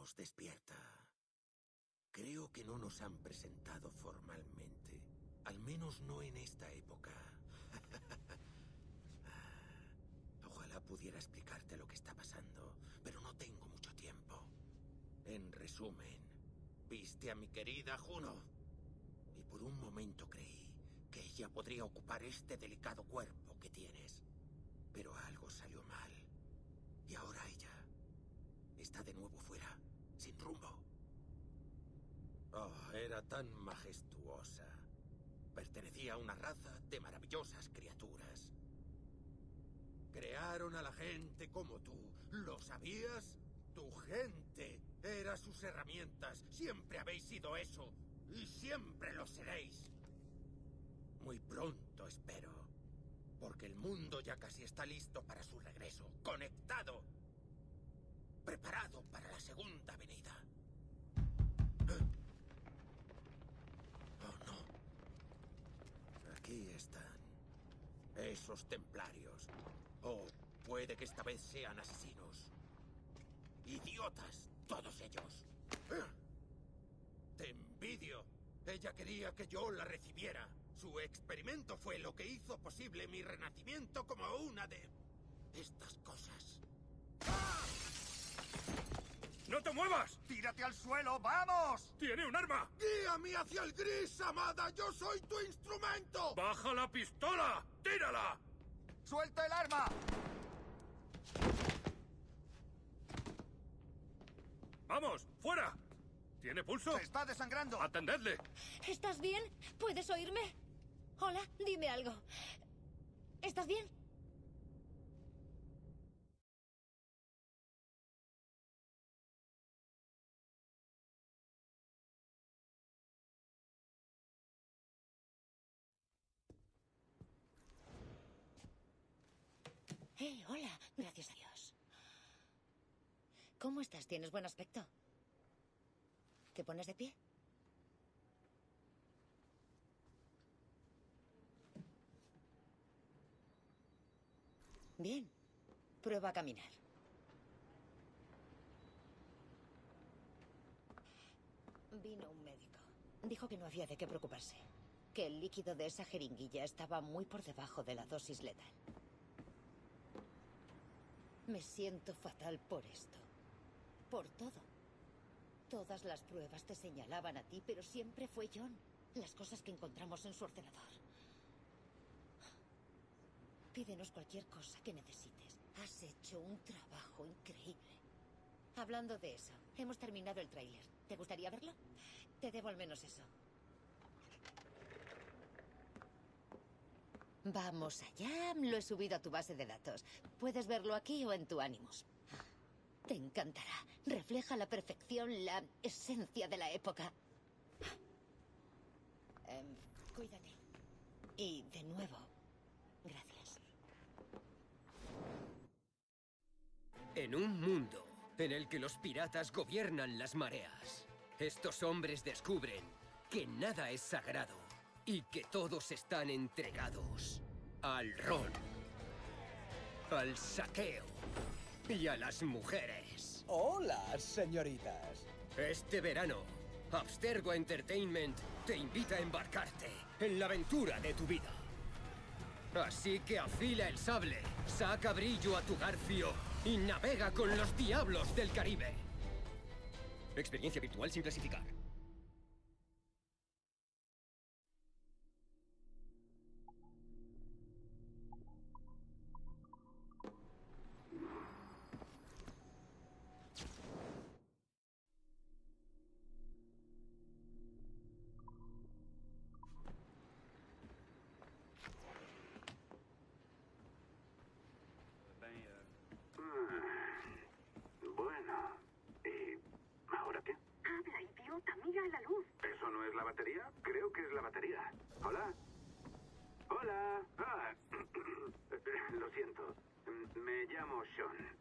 Vamos, despierta. Creo que no nos han presentado formalmente. Al menos no en esta época. Ojalá pudiera explicarte lo que está pasando, pero no tengo mucho tiempo. En resumen, viste a mi querida Juno. Y por un momento creí que ella podría ocupar este delicado cuerpo que tienes. Pero algo salió mal. Y ahora ella está de nuevo fuera, sin rumbo. Oh, era tan majestuosa. Pertenecía a una raza de maravillosas criaturas. Crearon a la gente como tú. ¿Lo sabías? Tu gente era sus herramientas. Siempre habéis sido eso. Y siempre lo seréis. Muy pronto, espero. Porque el mundo ya casi está listo para su regreso. Conectado. Preparado para la segunda venida. Oh, no. Aquí están. Esos templarios. O puede que esta vez sean asesinos. Idiotas, todos ellos. Te envidio. Ella quería que yo la recibiera. Su experimento fue lo que hizo posible mi renacimiento como una de estas cosas. ¡Ah! ¡No te muevas! ¡Tírate al suelo, vamos! ¡Tiene un arma! ¡Guíame hacia el gris, amada! ¡Yo soy tu instrumento! ¡Baja la pistola! ¡Tírala! ¡Suelta el arma! ¡Vamos! ¡Fuera! ¿Tiene pulso? ¡Se está desangrando! ¡Atendedle! ¿Estás bien? ¿Puedes oírme? Hola, dime algo. ¿Estás bien? Hola. Gracias a Dios. ¿Cómo estás? ¿Tienes buen aspecto? ¿Te pones de pie? Bien. Prueba a caminar. Vino un médico. Dijo que no había de qué preocuparse. Que el líquido de esa jeringuilla estaba muy por debajo de la dosis letal. Me siento fatal por esto. Por todo. Todas las pruebas te señalaban a ti, pero siempre fue John. Las cosas que encontramos en su ordenador. Pídenos cualquier cosa que necesites. Has hecho un trabajo increíble. Hablando de eso, hemos terminado el tráiler. ¿Te gustaría verlo? Te debo al menos eso. Vamos allá. Lo he subido a tu base de datos. Puedes verlo aquí o en tu Animus. Te encantará. Refleja a la perfección la esencia de la época. Cuídate. Y de nuevo, gracias. En un mundo en el que los piratas gobiernan las mareas, estos hombres descubren que nada es sagrado y que todos están entregados al ron, al saqueo y a las mujeres. Hola, señoritas. Este verano, Abstergo Entertainment te invita a embarcarte en la aventura de tu vida. Así que afila el sable, saca brillo a tu garfio y navega con los diablos del Caribe. Experiencia virtual sin clasificar. Bueno, ¿y ahora qué? Habla, idiota, mira la luz. ¿Eso no es la batería? Creo que es la batería. ¿Hola? ¡Hola! Ah, lo siento. Me llamo Sean.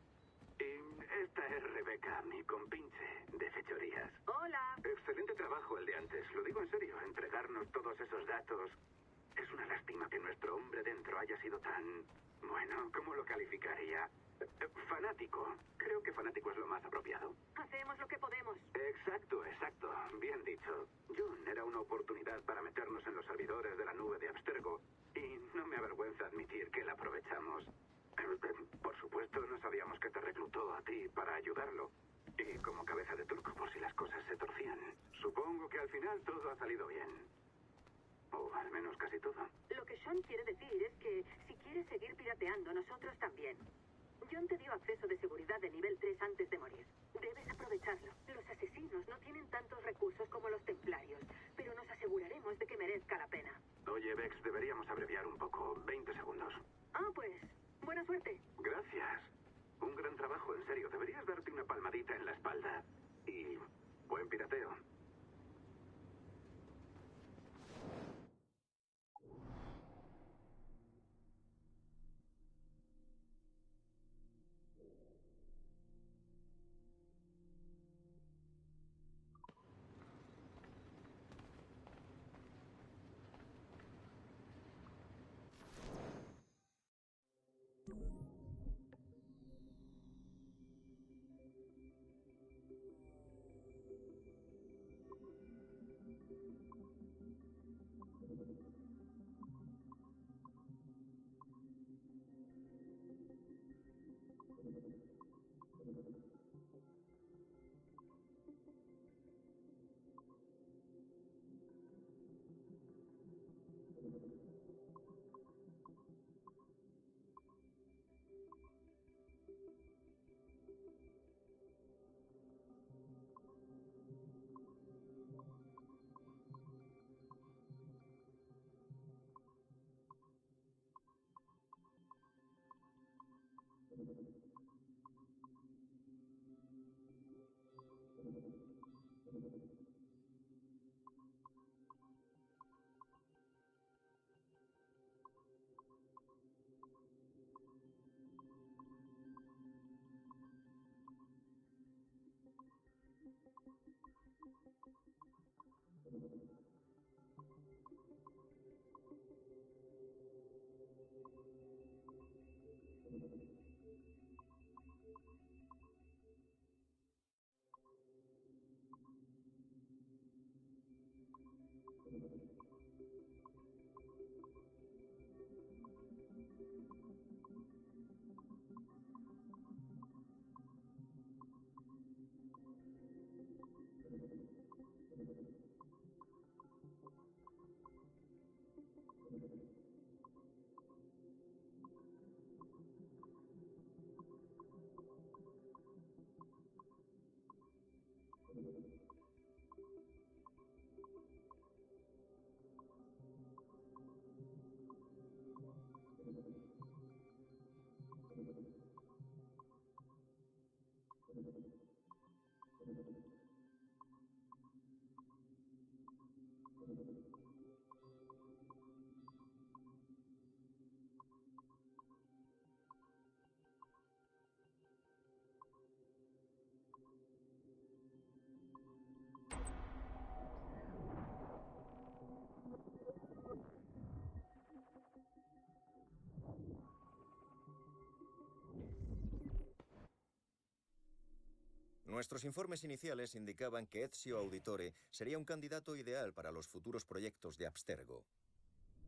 Y esta es Rebeca, mi compinche de fechorías. Hola. Excelente trabajo el de antes. Lo digo en serio. Entregarnos todos esos datos. Es una lástima que nuestro hombre dentro haya sido tan... Bueno, ¿cómo lo calificaría? Fanático. Creo que fanático es lo más apropiado. Hacemos lo que podemos. que al final todo ha salido bien. O al menos casi todo. Lo que Sean quiere decir es que si quieres seguir pirateando, nosotros también. John te dio acceso de seguridad de nivel 3 antes de morir. Debes aprovecharlo. Los asesinos no tienen tantos recursos como los templarios, pero nos aseguraremos de que merezca la pena. Oye, Vex, deberíamos abreviar un poco. 20 segundos. Ah, pues, buena suerte. Gracias. Un gran trabajo, en serio. Deberías darte una palmadita en la espalda. Y buen pirateo. Nuestros informes iniciales indicaban que Ezio Auditore sería un candidato ideal para los futuros proyectos de Abstergo.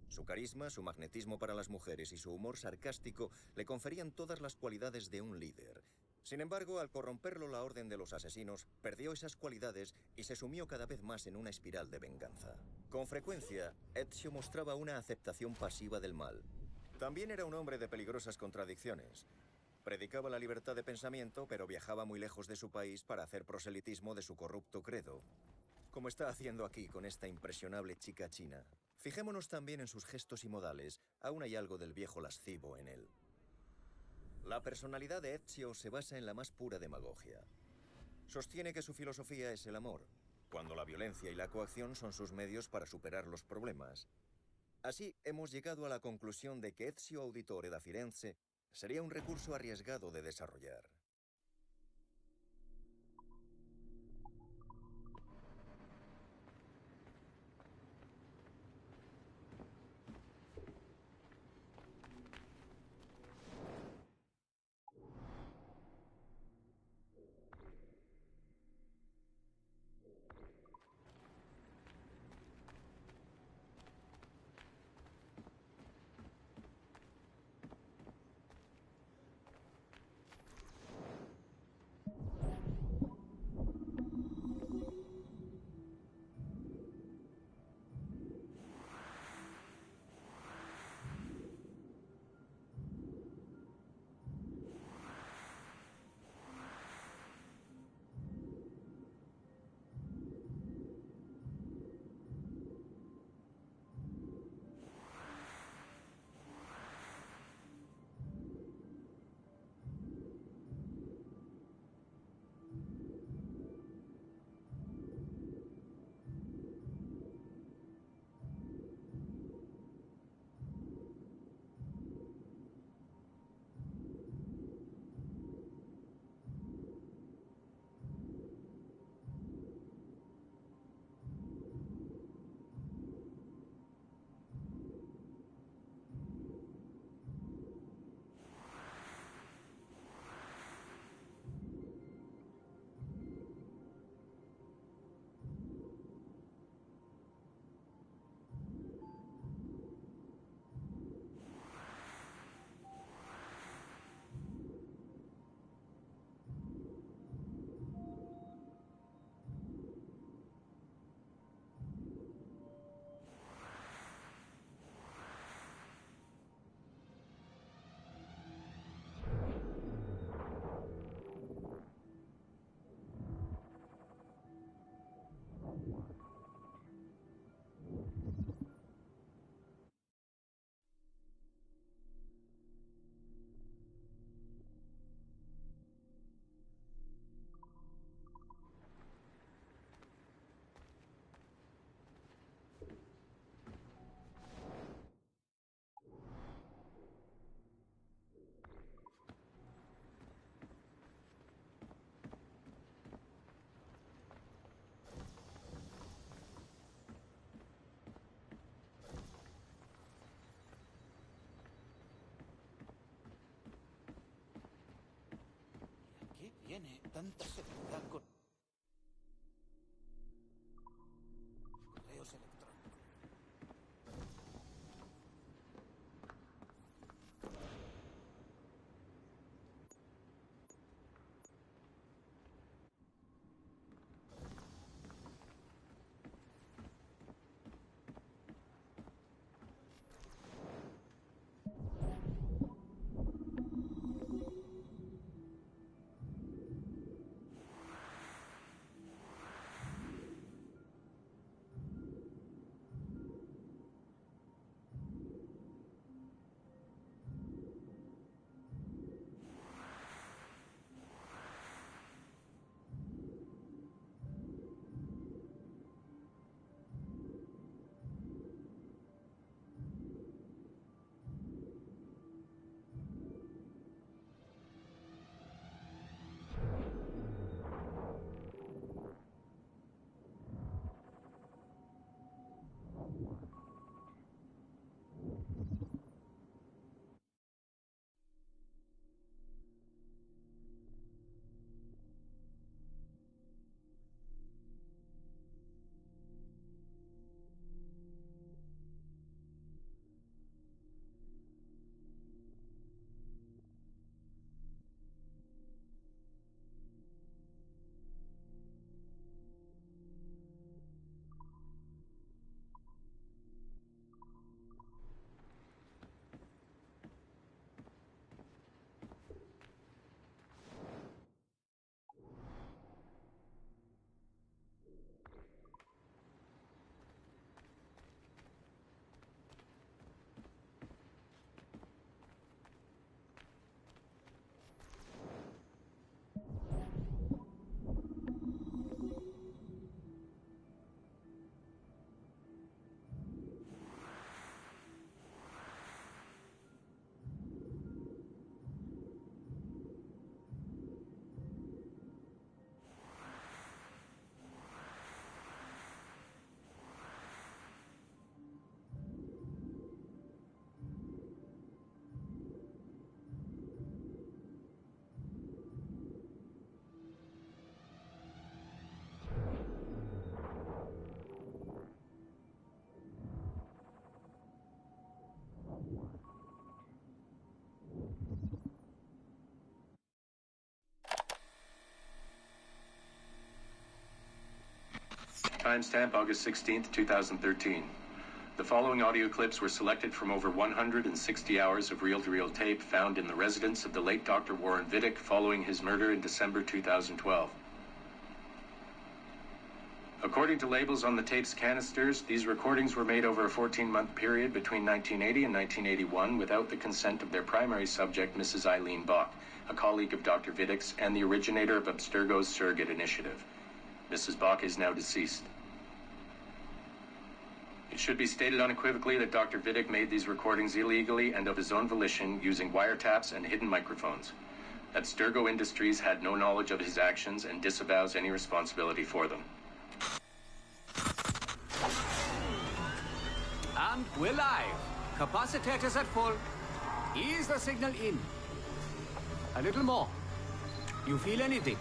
Su carisma, su magnetismo para las mujeres y su humor sarcástico le conferían todas las cualidades de un líder. Sin embargo, al corromperlo la Orden de los Asesinos, perdió esas cualidades y se sumió cada vez más en una espiral de venganza. Con frecuencia, Ezio mostraba una aceptación pasiva del mal. También era un hombre de peligrosas contradicciones. Predicaba la libertad de pensamiento, pero viajaba muy lejos de su país para hacer proselitismo de su corrupto credo, como está haciendo aquí con esta impresionable chica china. Fijémonos también en sus gestos y modales. Aún hay algo del viejo lascivo en él. La personalidad de Ezio se basa en la más pura demagogia. Sostiene que su filosofía es el amor, cuando la violencia y la coacción son sus medios para superar los problemas. Así, hemos llegado a la conclusión de que Ezio Auditore da Firenze sería un recurso arriesgado de desarrollar. tiene tanta seguridad con correos electrónicos. Timestamp August 16th, 2013. The following audio clips were selected from over 160 hours of reel-to-reel tape found in the residence of the late Dr. Warren Vidic following his murder in December 2012. According to labels on the tape's canisters, these recordings were made over a 14-month period between 1980 and 1981 without the consent of their primary subject, Mrs. Eileen Bach, a colleague of Dr. Vidic's and the originator of Abstergo's surrogate initiative. Mrs. Bach is now deceased. It should be stated unequivocally that Dr. Vidic made these recordings illegally and of his own volition using wiretaps and hidden microphones. Abstergo Industries had no knowledge of his actions and disavows any responsibility for them. And we're live. Capacitors at full. Ease the signal in. A little more. You feel anything?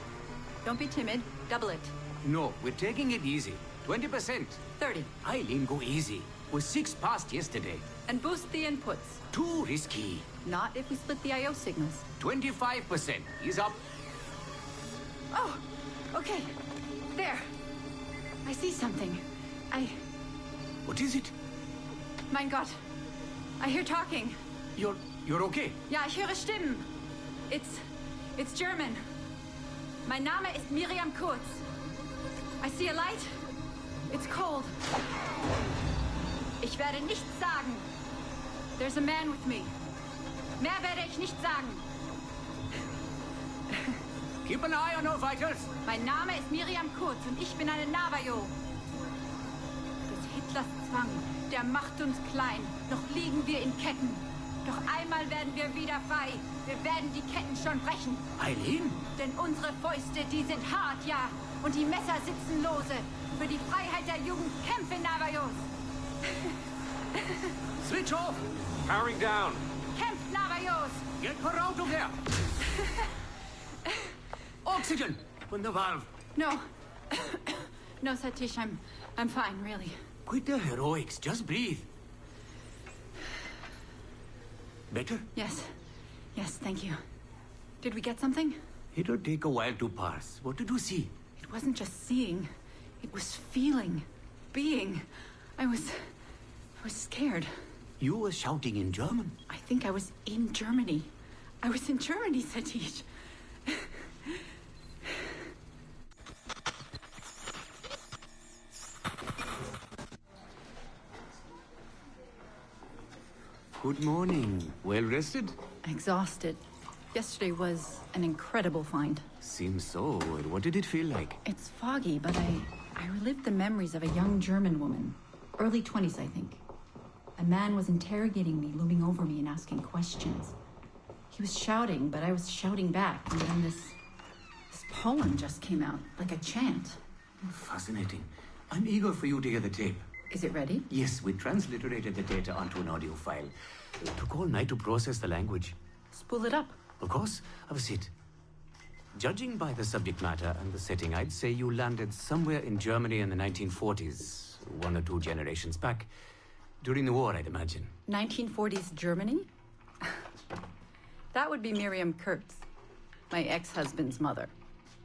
Don't be timid. Double it. No, we're taking it easy. 20%. 30. Eileen, go easy. We're 6 past yesterday. And boost the inputs. Too risky. Not if we split the I/O signals. 25%. Ease up. Oh, okay. There. I see something. What is it? Mein Gott. I hear talking. You're okay? Ja, ich höre Stimmen. It's German. Mein Name ist Miriam Kurz. I see a light. It's cold. Ich werde nichts sagen. There's a man with me. Mehr werde ich nicht sagen. Keep an eye on our vitals. Mein Name ist Miriam Kurz und ich bin eine Navajo. Des Hitlers Zwang, der macht uns klein. Noch liegen wir in Ketten. Doch einmal werden wir wieder frei. Wir werden die Ketten schon brechen. Eileen? Denn unsere Fäuste, die sind hart, ja. Und die Messer sitzen lose. Für die Freiheit der Jugend kämpfen Navajos. Switch off. Powering down. Kämpft Navajos. Get her out of there. Oxygen! From the valve. No. No, Satish, I'm fine, really. Quit the heroics. Just breathe. Better? Yes. Yes, thank you. Did we get something? It'll take a while to parse. What did you see? It wasn't just seeing. It was feeling. Being. I was scared. You were shouting in German. I think I was in Germany. I was in Germany, Satish. Good morning. Well rested? Exhausted. Yesterday was an incredible find. Seems so. What did it feel like? It's foggy, but I relived the memories of a young German woman. Early 20s, I think. A man was interrogating me, looming over me and asking questions. He was shouting, but I was shouting back, and then this poem just came out, like a chant. Fascinating. I'm eager for you to hear the tape. Is it ready? Yes, we transliterated the data onto an audio file. It took all night to process the language. Spool it up. Of course. Have a seat. Judging by the subject matter and the setting, I'd say you landed somewhere in Germany in the 1940s, 1 or 2 generations back. During the war, I'd imagine. 1940s Germany? That would be Miriam Kurtz, my ex-husband's mother.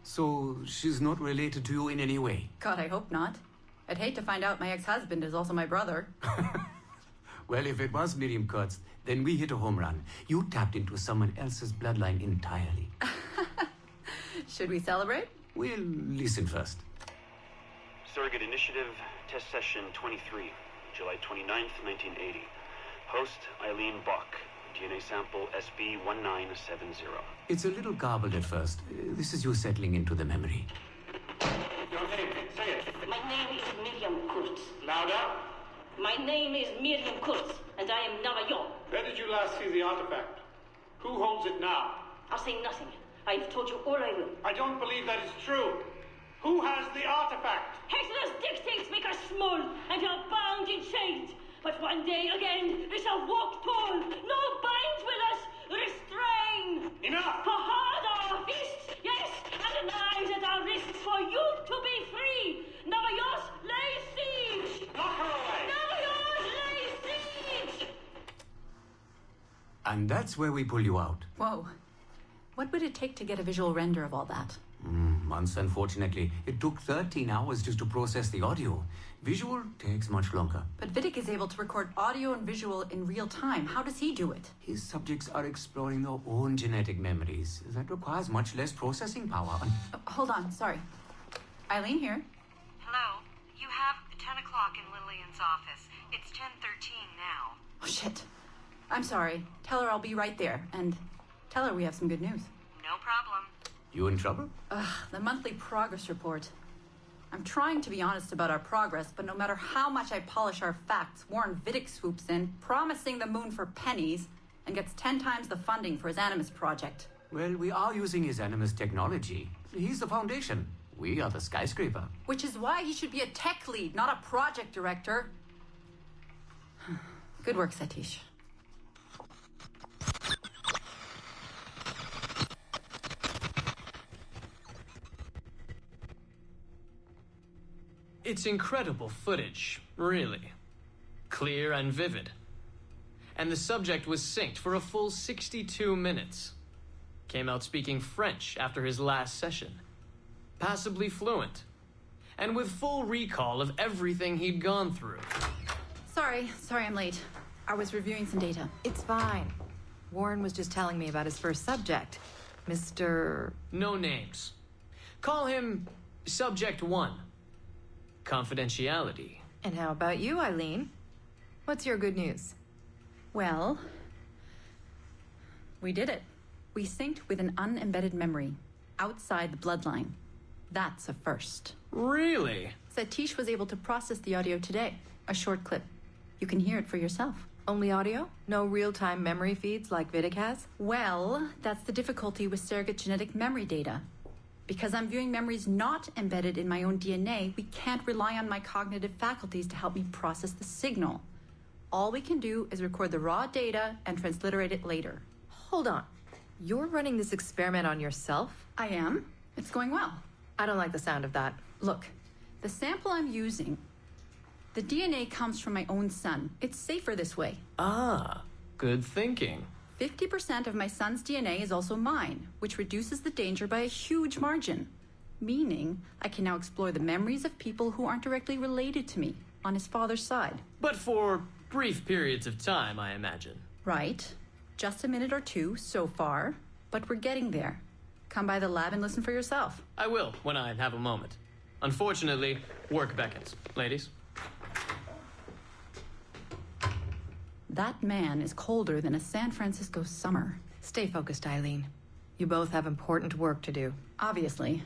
So she's not related to you in any way? God, I hope not. I'd hate to find out my ex-husband is also my brother. Well, if it was Miriam Kurtz, then we hit a home run. You tapped into someone else's bloodline entirely. Should we celebrate? We'll listen first. Surrogate Initiative, Test Session 23, July 29th, 1980. Host, Eileen Bach. DNA sample SB1970. It's a little garbled at first. This is you settling into the memory. Your name, say it. My name is Miriam Kurtz. Louder. My name is Miriam Kurtz, and I am Navajo. Where did you last see the artifact? Who holds it now? I'll say nothing. I've told you all I will. I don't believe that is true. Who has the artifact? Hitler's dictates make us small, and you're bound in chains. But one day again, we shall walk tall. No binds will us restrain. Enough! For hard our fists, yes, and the knives at our wrists for you to be free. Navajos lay siege. Knock her away. Navajos lay siege. And that's where we pull you out. Whoa. What would it take to get a visual render of all that? Months, unfortunately. It took 13 hours just to process the audio. Visual takes much longer. But Vidic is able to record audio and visual in real time. How does he do it? His subjects are exploring their own genetic memories. That requires much less processing power. Hold on, sorry. Eileen here. Hello. You have 10 o'clock in Lillian's office. It's 10:13 now. Oh, shit. I'm sorry. Tell her I'll be right there. And tell her we have some good news. No problem. You in trouble? The monthly progress report. I'm trying to be honest about our progress, but no matter how much I polish our facts, Warren Vidic swoops in, promising the moon for pennies, and gets 10 times the funding for his Animus project. Well, we are using his Animus technology. He's the foundation. We are the skyscraper. Which is why he should be a tech lead, not a project director. Good work, Satish. It's incredible footage, really. Clear and vivid. And the subject was synced for a full 62 minutes. Came out speaking French after his last session. Passably fluent. And with full recall of everything he'd gone through. Sorry I'm late. I was reviewing some data. It's fine. Warren was just telling me about his first subject, Mr. No names. Call him Subject 1. Confidentiality. And how about you, Eileen? What's your good news? Well, we did it. We synced with an unembedded memory outside the bloodline. That's a first. Really? Satish was able to process the audio today. A short clip. You can hear it for yourself. Only audio? No real-time memory feeds like Vidic has? Well, that's the difficulty with surrogate genetic memory data. Because I'm viewing memories not embedded in my own DNA, we can't rely on my cognitive faculties to help me process the signal. All we can do is record the raw data and transliterate it later. Hold on. You're running this experiment on yourself? I am. It's going well. I don't like the sound of that. Look, the sample I'm using, the DNA comes from my own son. It's safer this way. Ah, good thinking. 50% of my son's DNA is also mine, which reduces the danger by a huge margin. Meaning, I can now explore the memories of people who aren't directly related to me on his father's side. But for brief periods of time, I imagine. Right. Just a minute or two so far, but we're getting there. Come by the lab and listen for yourself. I will, when I have a moment. Unfortunately, work beckons. Ladies? That man is colder than a San Francisco summer. Stay focused, Eileen. You both have important work to do. Obviously.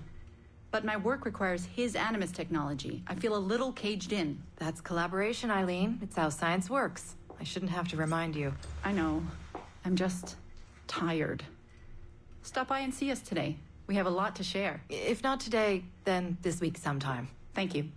But my work requires his animus technology. I feel a little caged in. That's collaboration, Eileen. It's how science works. I shouldn't have to remind you. I know. I'm just tired. Stop by and see us today. We have a lot to share. If not today, then this week sometime. Thank you.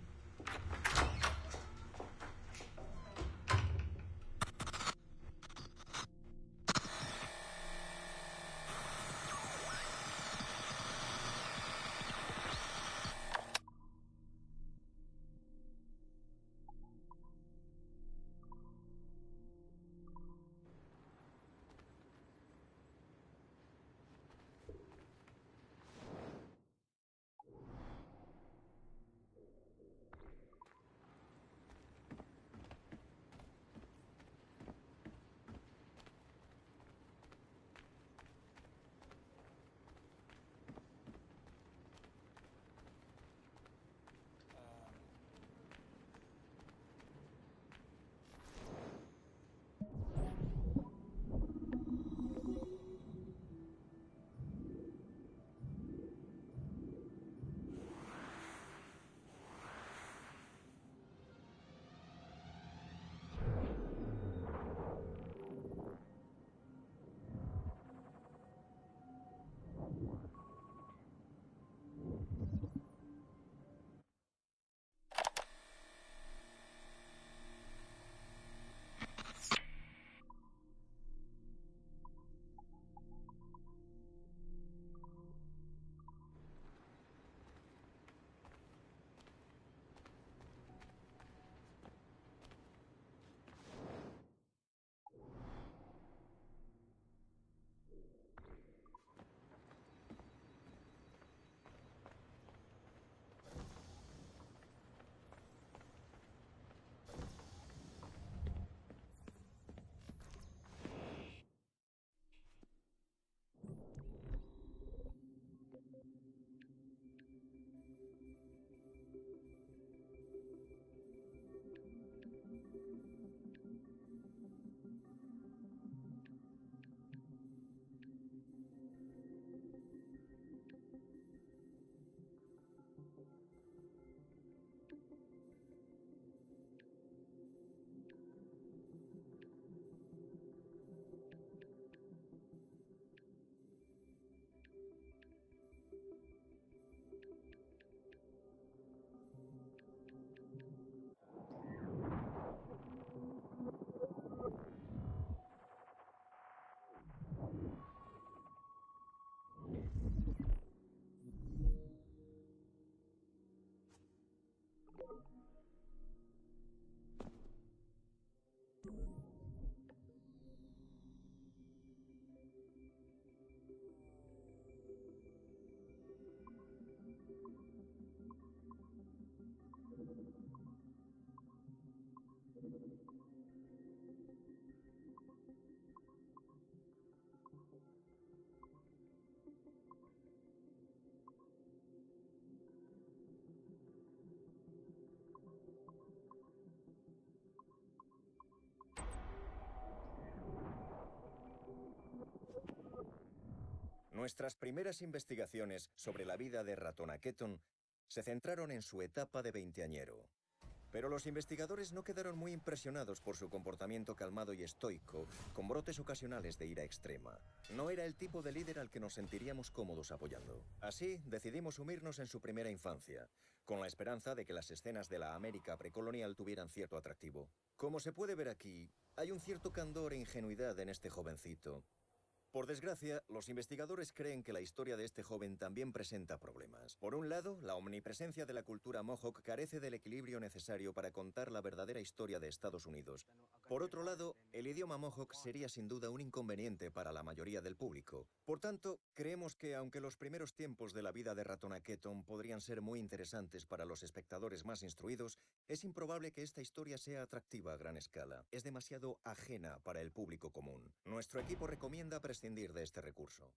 Nuestras primeras investigaciones sobre la vida de Ratona Keton se centraron en su etapa de veinteañero. Pero los investigadores no quedaron muy impresionados por su comportamiento calmado y estoico, con brotes ocasionales de ira extrema. No era el tipo de líder al que nos sentiríamos cómodos apoyando. Así, decidimos sumirnos en su primera infancia, con la esperanza de que las escenas de la América precolonial tuvieran cierto atractivo. Como se puede ver aquí, hay un cierto candor e ingenuidad en este jovencito. Por desgracia, los investigadores creen que la historia de este joven también presenta problemas. Por un lado, la omnipresencia de la cultura Mohawk carece del equilibrio necesario para contar la verdadera historia de Estados Unidos. Por otro lado, el idioma Mohawk sería sin duda un inconveniente para la mayoría del público. Por tanto, creemos que aunque los primeros tiempos de la vida de Ratona Keaton podrían ser muy interesantes para los espectadores más instruidos, es improbable que esta historia sea atractiva a gran escala. Es demasiado ajena para el público común. Nuestro equipo recomienda prescindir de este recurso.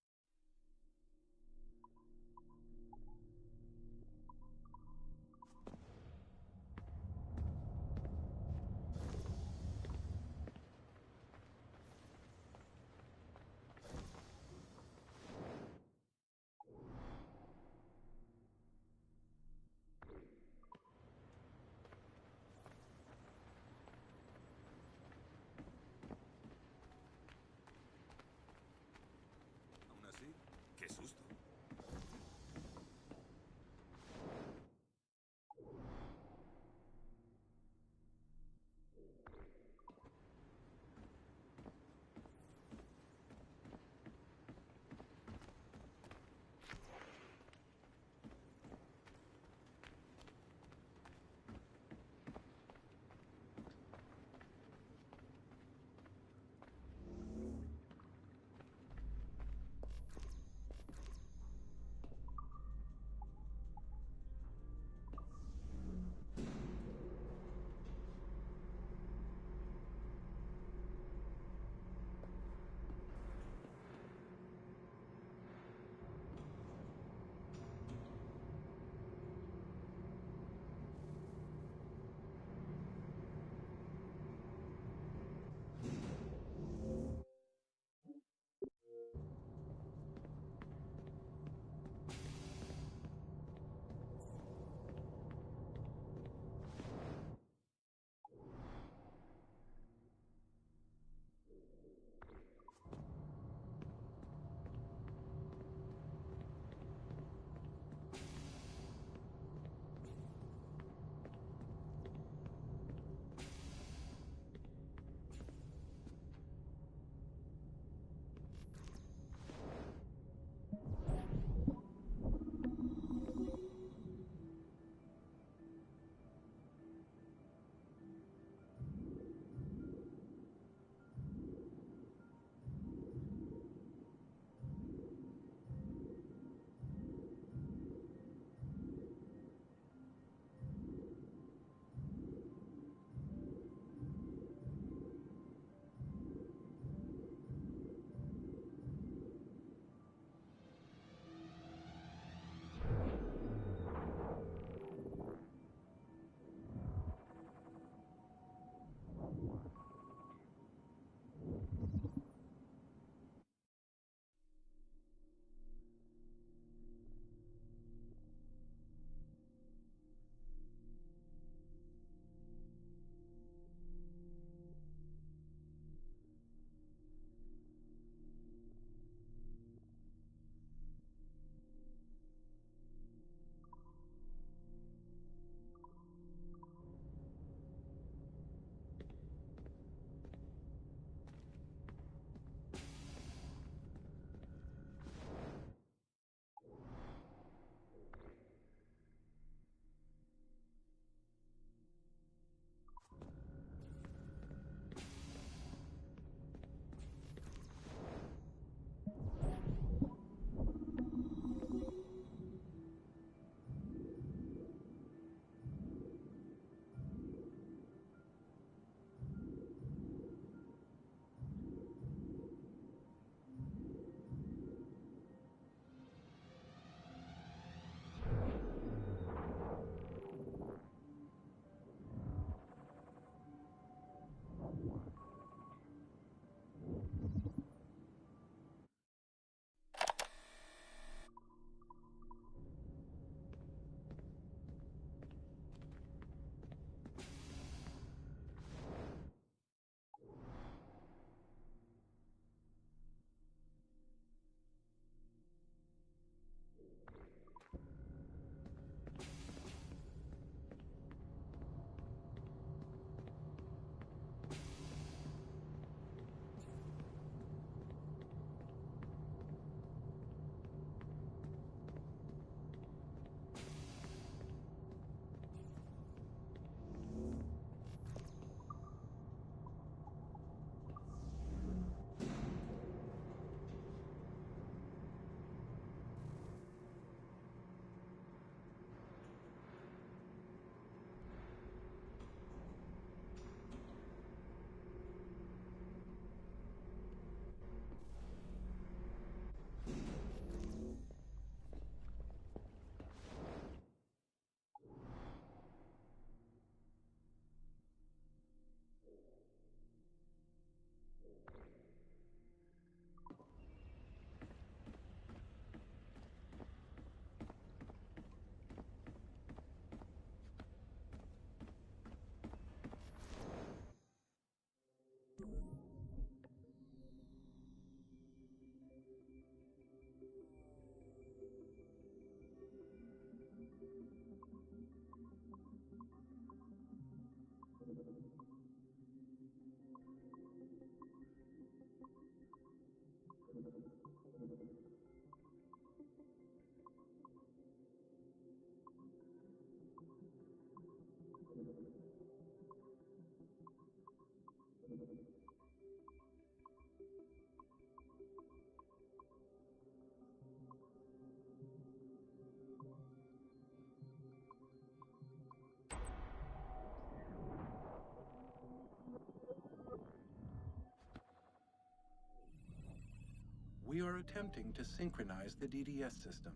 We are attempting to synchronize the DDS system.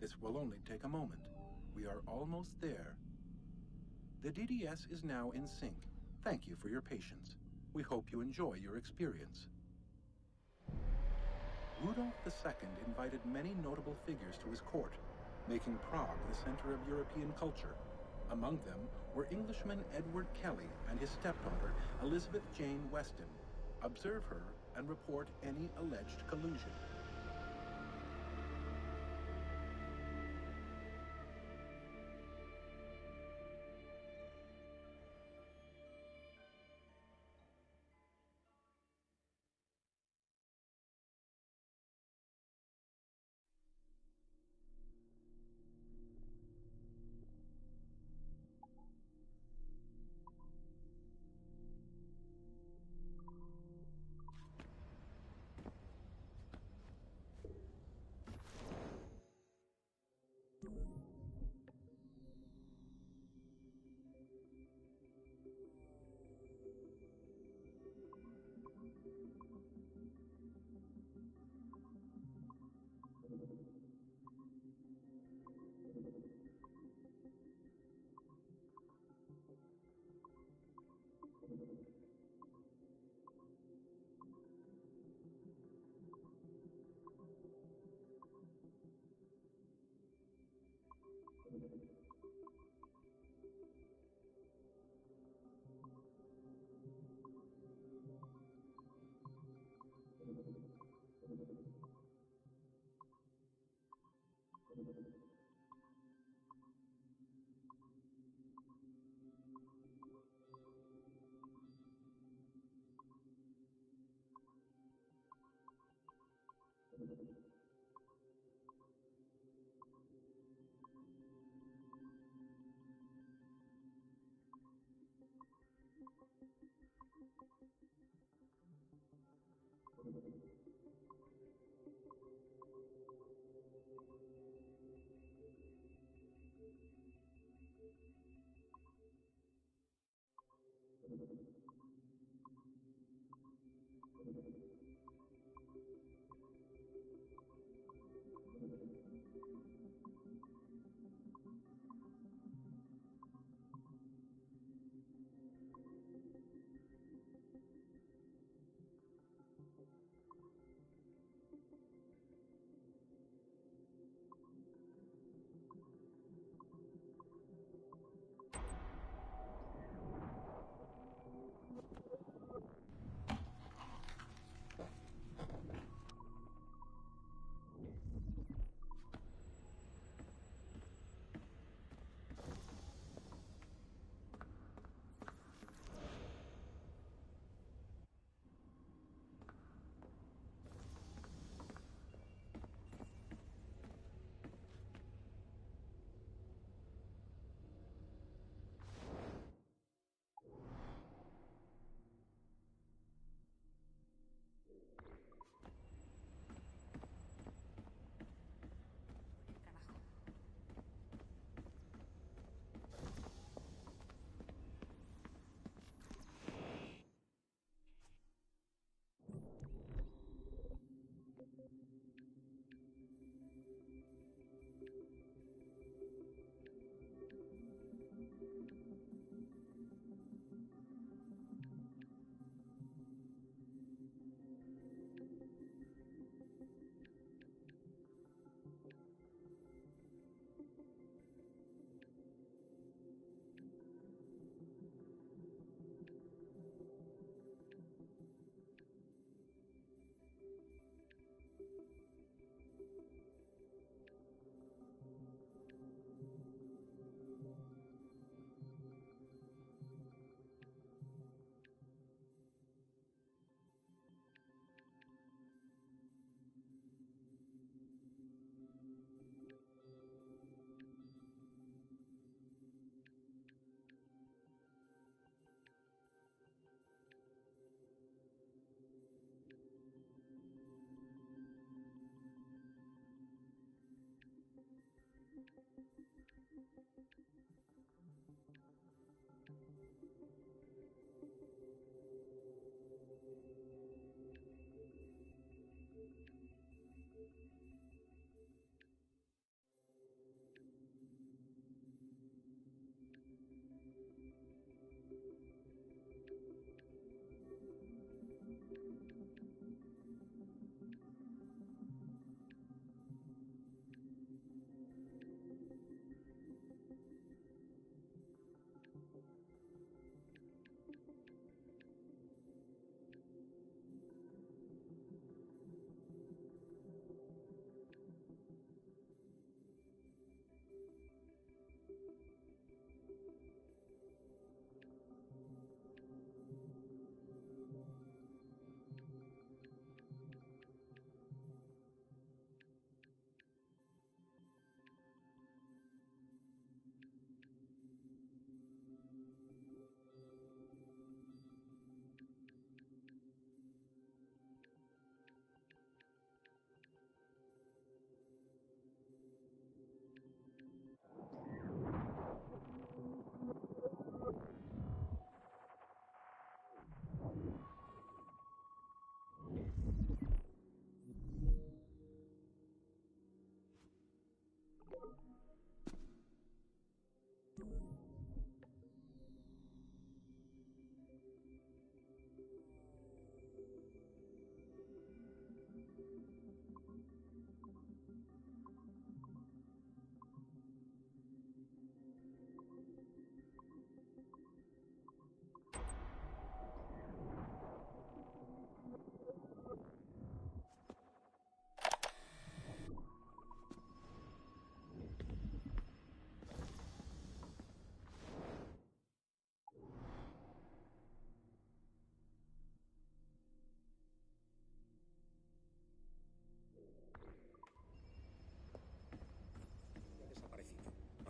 This will only take a moment. We are almost there. The DDS is now in sync. Thank you for your patience. We hope you enjoy your experience. Rudolf II invited many notable figures to his court, making Prague the center of European culture. Among them were Englishman Edward Kelly and his stepdaughter, Elizabeth Jane Weston. Observe her and report any alleged collusion.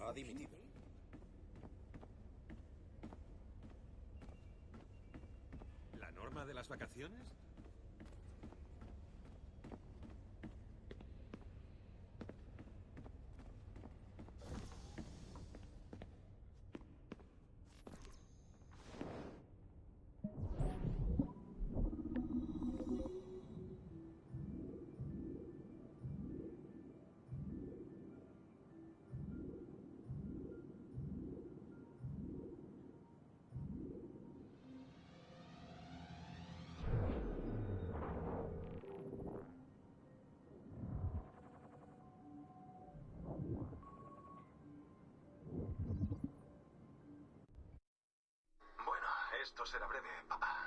Ha dimitido. ¿La norma de las vacaciones? Bueno, esto será breve, papá.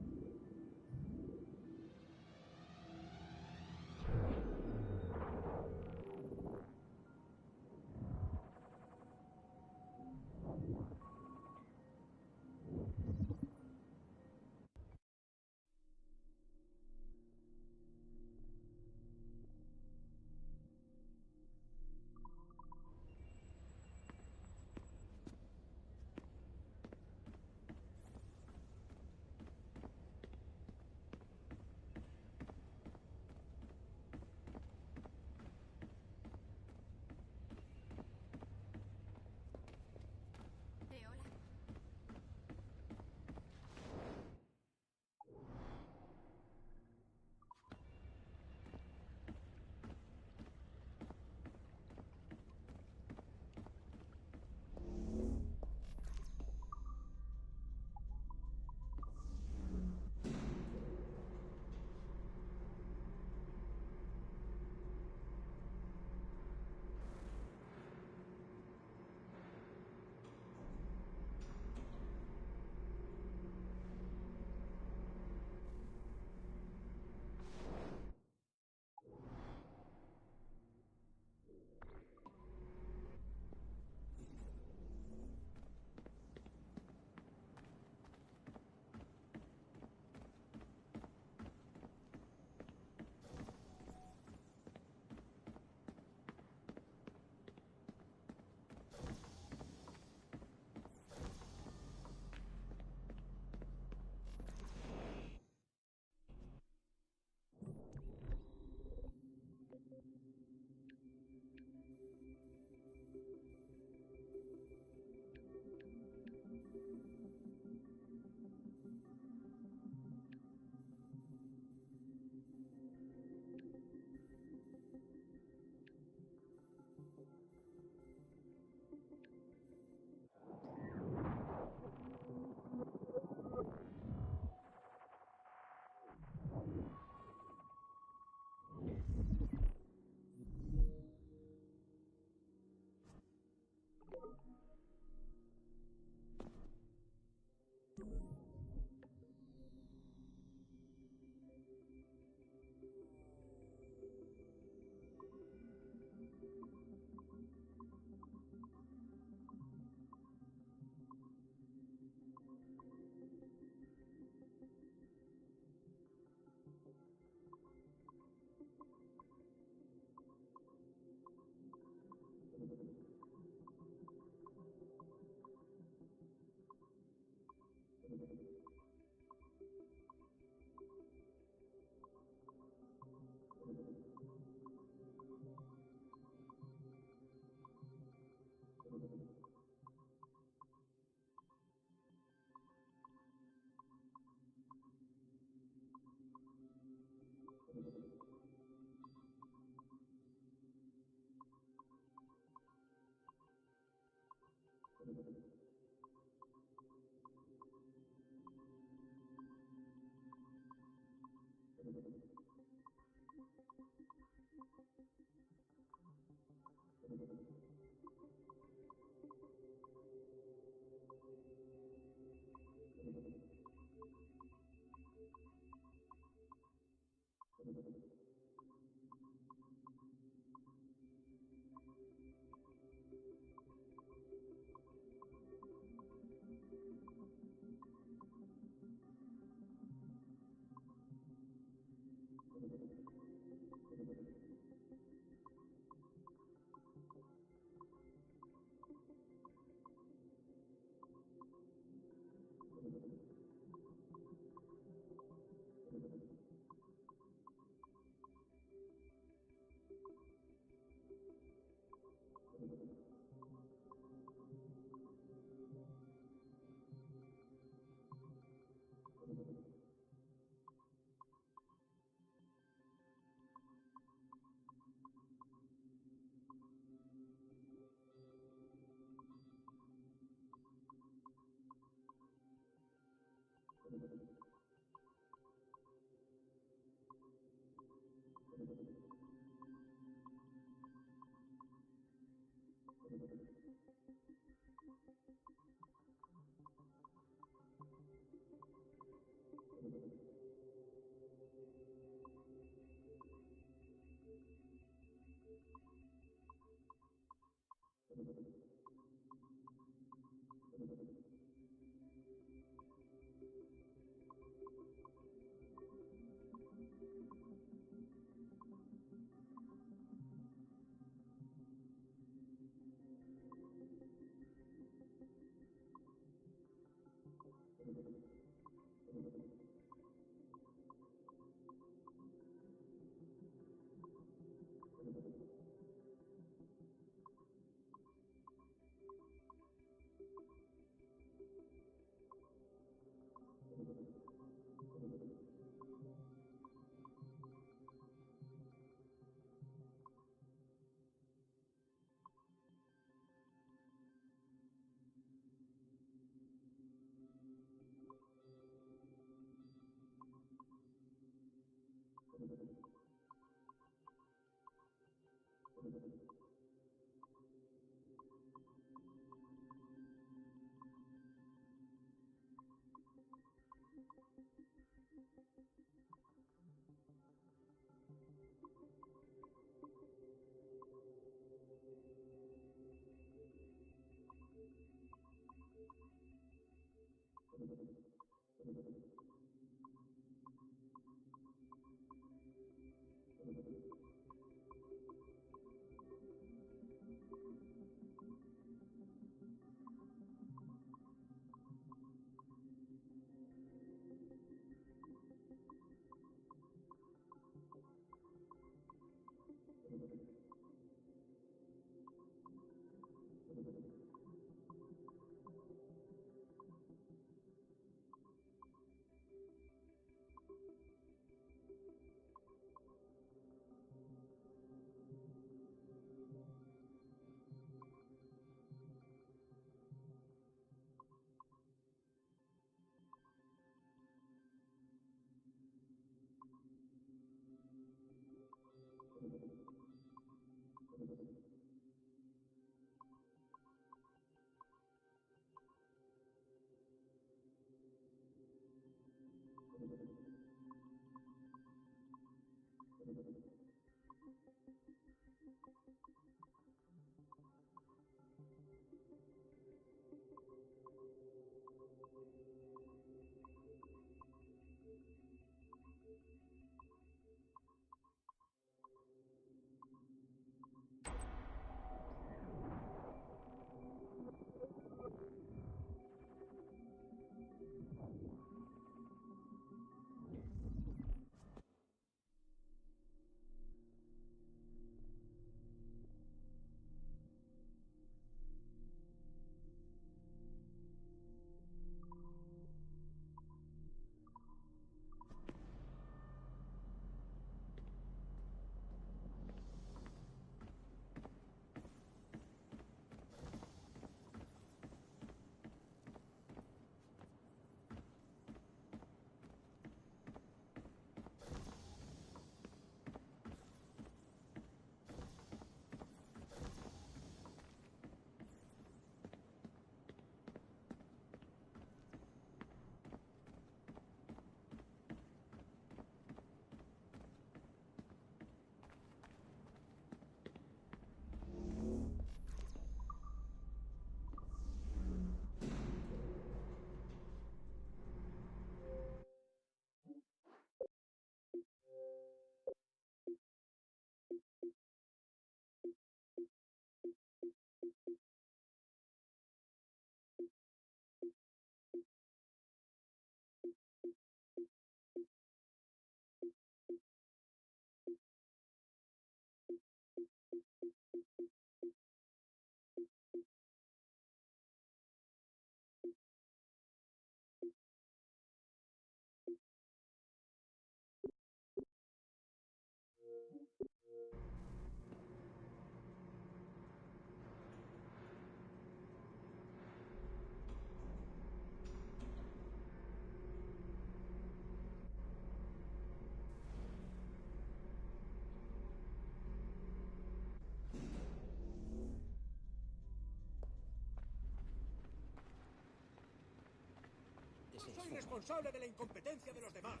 responsable de la incompetencia de los demás.